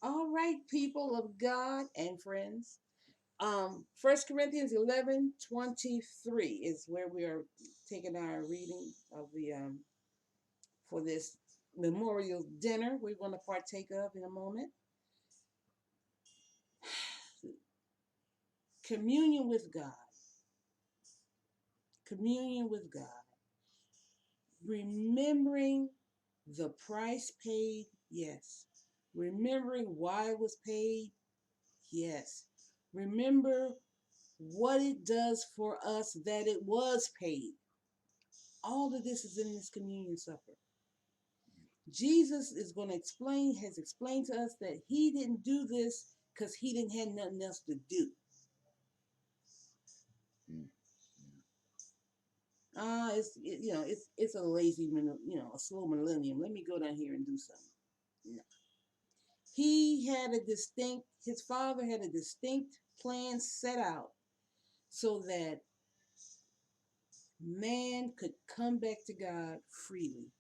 All right, people of God and friends. 1 Corinthians 11:23 is where we are taking our reading of the for this memorial dinner we're going to partake of in a moment. Communion with God. Communion with God. Remembering the price paid, yes. Remembering why it was paid, yes. Remember what it does for us that it was paid. All of this is in this communion supper. Jesus is going to explain, has explained to us that he didn't do this because he didn't have nothing else to do. It's a lazy, a slow millennium. Let me go down here and do something. No. His father had a distinct plan set out so that man could come back to God freely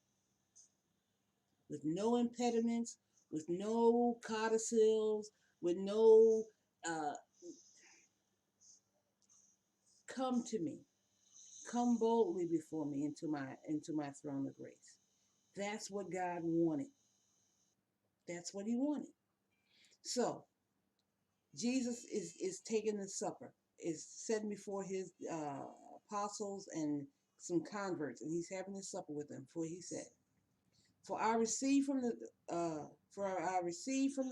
with no impediments, with no codicils, with no uh, come to me, come boldly before me into my throne of grace. That's what God wanted. That's what he wanted. So Jesus is taking the supper, is setting before his apostles and some converts, and he's having this supper with them. For he said, "For I received from the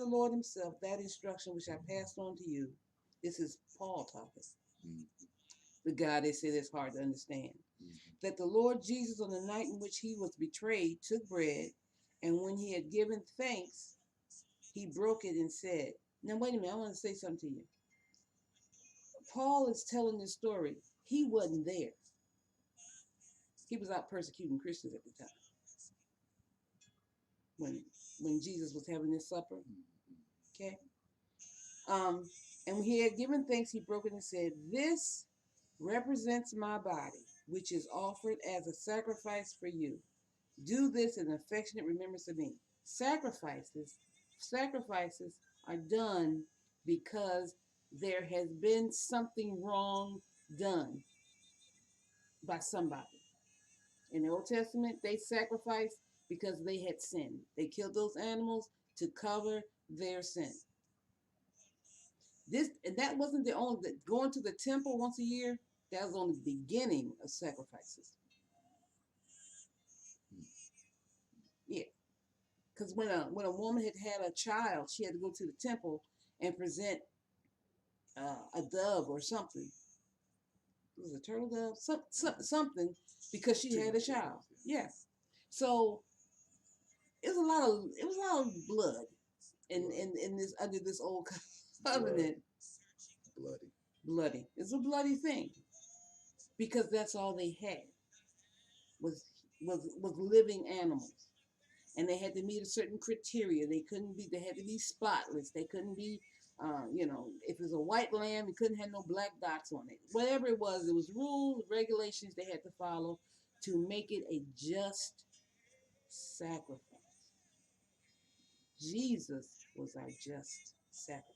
Lord Himself that instruction which I passed on to you." This is Paul talking. Mm-hmm. The God they said is hard to understand. Mm-hmm. That the Lord Jesus, on the night in which he was betrayed, took bread, and when he had given thanks, he broke it and said, "Now wait a minute, I want to say something to you." Paul is telling this story. He wasn't there. He was out persecuting Christians at the time when Jesus was having this supper. Okay. And when he had given thanks, he broke it and said, "This represents my body, which is offered as a sacrifice for you. Do this in affectionate remembrance of me." Sacrifices are done because there has been something wrong done by somebody. In the Old Testament, they sacrificed because they had sinned. They killed those animals to cover their sin. That wasn't the only going to the temple once a year. That was only the beginning of sacrifices. Yeah, because when a woman had a child, she had to go to the temple and present a dove or something. It was a turtle dove, something, because she had a child. Yeah, so it was a lot of blood in this under this old covenant. Bloody. It's a bloody thing because that's all they had was was living animals, and they had to meet a certain criteria. They had to be spotless. They couldn't be, if it was a white lamb, it couldn't have no black dots on it. Whatever it was rules, regulations they had to follow to make it a just sacrifice. Jesus was our just sacrifice.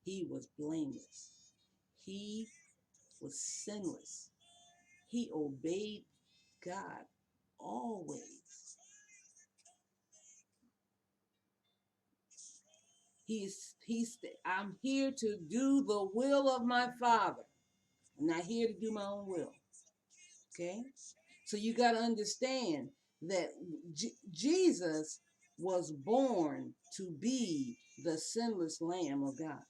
He was blameless. He was sinless. He obeyed God always. I'm here to do the will of my Father. I'm not here to do my own will. Okay? So you got to understand that Jesus was born to be the sinless Lamb of God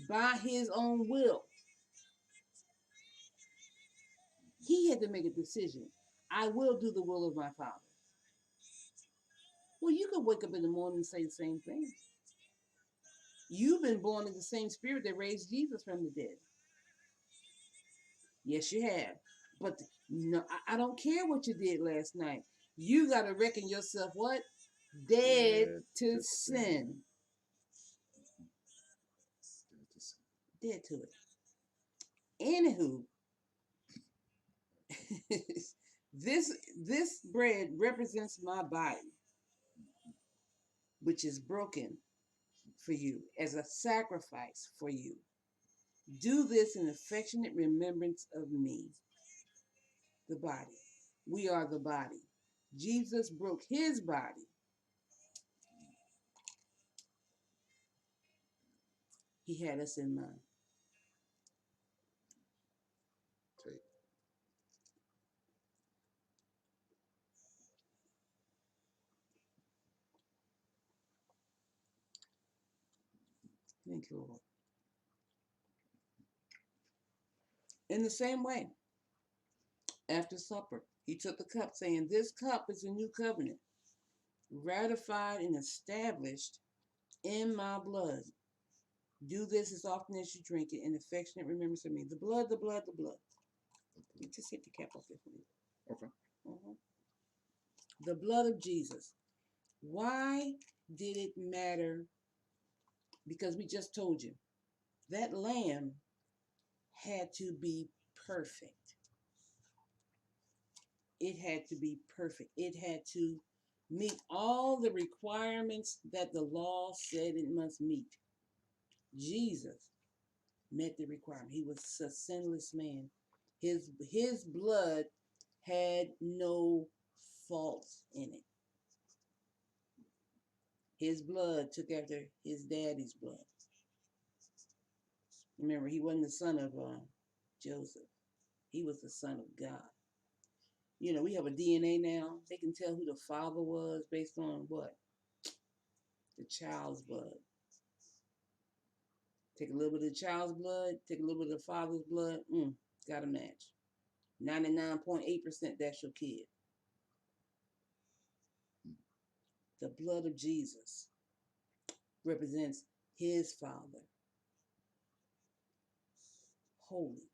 by his own will. He had to make a decision. I will do the will of my Father. Well, you could wake up in the morning and say the same thing. You've been born in the same spirit that raised Jesus from the dead. Yes, you have. But no, I don't care what you did last night. You got to reckon yourself what? Dead to sin. Dead to it. Anywho, this bread represents my body. which is broken for you, as a sacrifice for you. Do this in affectionate remembrance of me. The body. We are the body. Jesus broke his body. He had us in mind. Take. Thank you, Lord. In the same way, after supper, he took the cup, saying, "This cup is a new covenant, ratified and established in my blood. Do this as often as you drink it in affectionate remembrance of me." The blood, the blood, the blood. You just hit the cap off there for me. Okay. The blood of Jesus. Why did it matter? Because we just told you that lamb had to be perfect. It had to be perfect. It had to meet all the requirements that the law said it must meet. Jesus met the requirement. He was a sinless man. His blood had no faults in it. His blood took after his daddy's blood. Remember, he wasn't the son of Joseph. He was the son of God. You know, we have a DNA now. They can tell who the father was based on what? The child's blood. Take a little bit of the child's blood, take a little bit of the father's blood. Got a match. 99.8% that's your kid. The blood of Jesus represents his Father. Holy,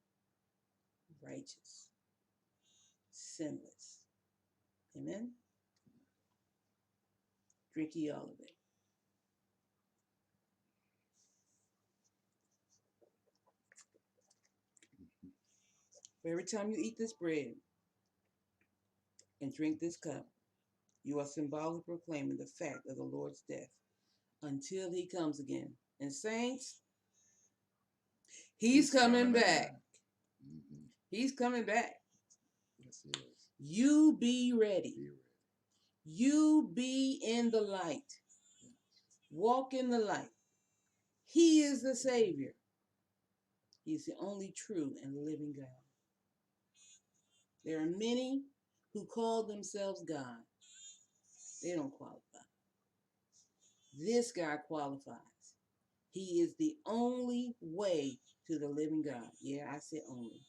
righteous, sinless. Amen? Drink ye all of it. For every time you eat this bread and drink this cup, you are symbolically proclaiming the fact of the Lord's death until he comes again. And saints, he's coming back. Mm-hmm. He's coming back. Yes, he is. You be ready. Be ready. You be in the light. Walk in the light. He is the Savior. He's the only true and living God. There are many who call themselves God. They don't qualify. This God qualifies. He is the only way to the living God. Yeah, I said only.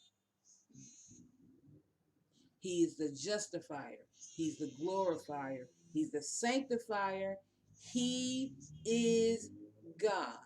He is the justifier. He's the glorifier. He's the sanctifier. He is God.